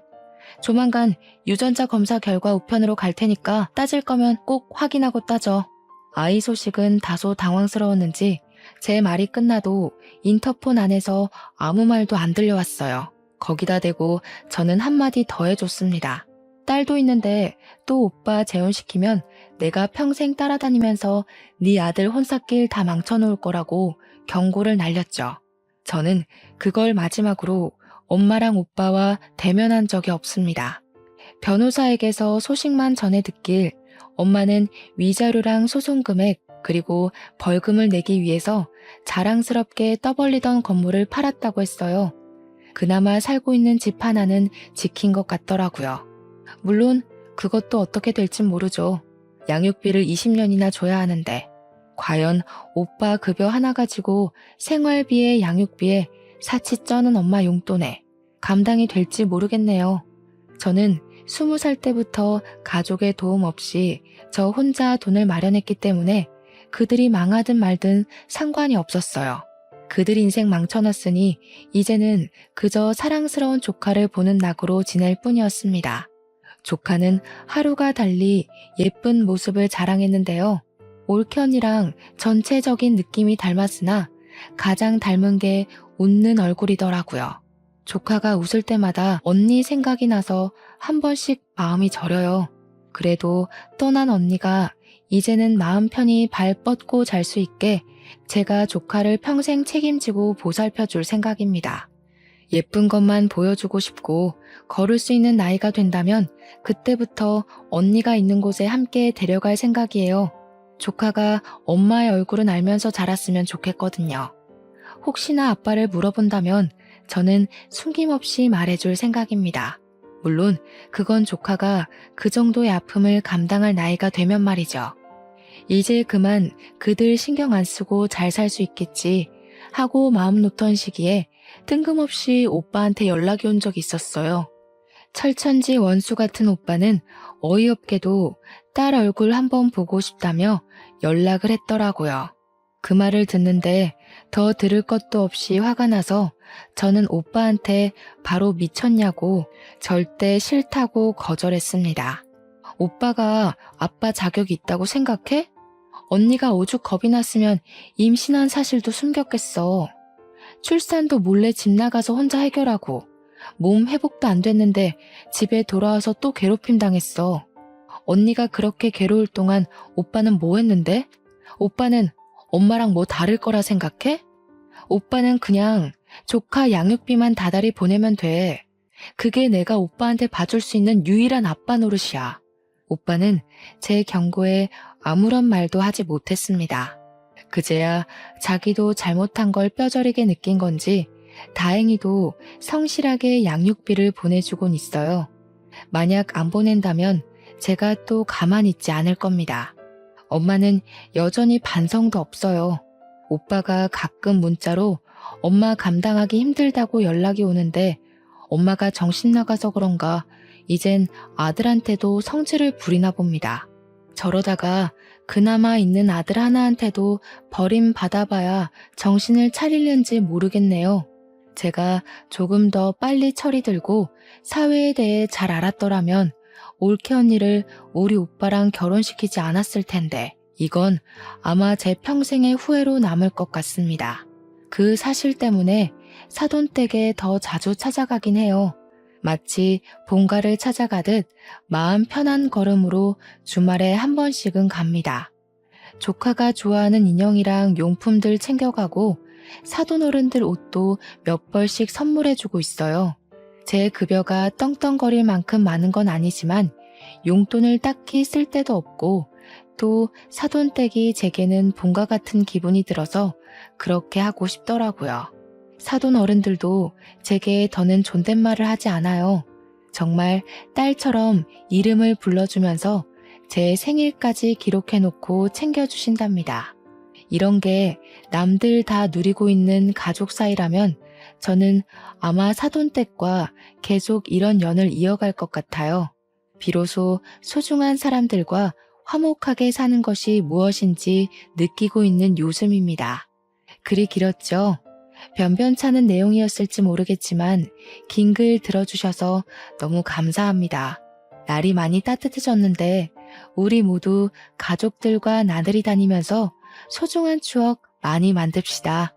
A: 조만간 유전자 검사 결과 우편으로 갈 테니까 따질 거면 꼭 확인하고 따져. 아이 소식은 다소 당황스러웠는지 제 말이 끝나도 인터폰 안에서 아무 말도 안 들려왔어요. 거기다 대고 저는 한마디 더 해줬습니다. 딸도 있는데 또 오빠 재혼시키면 내가 평생 따라다니면서 네 아들 혼사길 다 망쳐놓을 거라고 경고를 날렸죠. 저는 그걸 마지막으로 엄마랑 오빠와 대면한 적이 없습니다. 변호사에게서 소식만 전해 듣길 엄마는 위자료랑 소송금액 그리고 벌금을 내기 위해서 자랑스럽게 떠벌리던 건물을 팔았다고 했어요. 그나마 살고 있는 집 하나는 지킨 것 같더라고요. 물론 그것도 어떻게 될진 모르죠. 양육비를 20년이나 줘야 하는데 과연 오빠 급여 하나 가지고 생활비에 양육비에 사치 쩌는 엄마 용돈에 감당이 될지 모르겠네요. 저는 20살 때부터 가족의 도움 없이 저 혼자 돈을 마련했기 때문에 그들이 망하든 말든 상관이 없었어요. 그들 인생 망쳐놨으니 이제는 그저 사랑스러운 조카를 보는 낙으로 지낼 뿐이었습니다. 조카는 하루가 달리 예쁜 모습을 자랑했는데요. 올케 언니랑 전체적인 느낌이 닮았으나 가장 닮은 게 웃는 얼굴이더라고요. 조카가 웃을 때마다 언니 생각이 나서 한 번씩 마음이 저려요. 그래도 떠난 언니가 이제는 마음 편히 발 뻗고 잘 수 있게 제가 조카를 평생 책임지고 보살펴 줄 생각입니다. 예쁜 것만 보여주고 싶고 걸을 수 있는 나이가 된다면 그때부터 언니가 있는 곳에 함께 데려갈 생각이에요. 조카가 엄마의 얼굴은 알면서 자랐으면 좋겠거든요. 혹시나 아빠를 물어본다면 저는 숨김없이 말해줄 생각입니다. 물론 그건 조카가 그 정도의 아픔을 감당할 나이가 되면 말이죠. 이제 그만 그들 신경 안 쓰고 잘 살 수 있겠지 하고 마음 놓던 시기에 뜬금없이 오빠한테 연락이 온 적이 있었어요. 철천지 원수 같은 오빠는 어이없게도 딸 얼굴 한번 보고 싶다며 연락을 했더라고요. 그 말을 듣는데 더 들을 것도 없이 화가 나서 저는 오빠한테 바로 미쳤냐고 절대 싫다고 거절했습니다. 오빠가 아빠 자격이 있다고 생각해? 언니가 오죽 겁이 났으면 임신한 사실도 숨겼겠어. 출산도 몰래 집 나가서 혼자 해결하고 몸 회복도 안 됐는데 집에 돌아와서 또 괴롭힘 당했어. 언니가 그렇게 괴로울 동안 오빠는 뭐 했는데? 오빠는 엄마랑 뭐 다를 거라 생각해? 오빠는 그냥 조카 양육비만 다달이 보내면 돼. 그게 내가 오빠한테 봐줄 수 있는 유일한 아빠 노릇이야. 오빠는 제 경고에 아무런 말도 하지 못했습니다. 그제야 자기도 잘못한 걸 뼈저리게 느낀 건지 다행히도 성실하게 양육비를 보내주곤 있어요. 만약 안 보낸다면 제가 또 가만히 있지 않을 겁니다. 엄마는 여전히 반성도 없어요. 오빠가 가끔 문자로 엄마 감당하기 힘들다고 연락이 오는데 엄마가 정신 나가서 그런가 이젠 아들한테도 성질을 부리나 봅니다. 저러다가 그나마 있는 아들 하나한테도 버림받아봐야 정신을 차리는지 모르겠네요. 제가 조금 더 빨리 철이 들고 사회에 대해 잘 알았더라면 올케 언니를 우리 오빠랑 결혼시키지 않았을 텐데 이건 아마 제 평생의 후회로 남을 것 같습니다. 그 사실 때문에 사돈댁에 더 자주 찾아가긴 해요. 마치 본가를 찾아가듯 마음 편한 걸음으로 주말에 한 번씩은 갑니다. 조카가 좋아하는 인형이랑 용품들 챙겨가고 사돈어른들 옷도 몇 벌씩 선물해주고 있어요. 제 급여가 떵떵거릴 만큼 많은 건 아니지만 용돈을 딱히 쓸 데도 없고 또 사돈댁이 제게는 본가 같은 기분이 들어서 그렇게 하고 싶더라고요. 사돈 어른들도 제게 더는 존댓말을 하지 않아요. 정말 딸처럼 이름을 불러주면서 제 생일까지 기록해놓고 챙겨주신답니다. 이런 게 남들 다 누리고 있는 가족 사이라면 저는 아마 사돈댁과 계속 이런 연을 이어갈 것 같아요. 비로소 소중한 사람들과 화목하게 사는 것이 무엇인지 느끼고 있는 요즘입니다. 글이 길었죠. 변변찮은 내용이었을지 모르겠지만 긴 글 들어주셔서 너무 감사합니다. 날이 많이 따뜻해졌는데 우리 모두 가족들과 나들이 다니면서 소중한 추억 많이 만듭시다.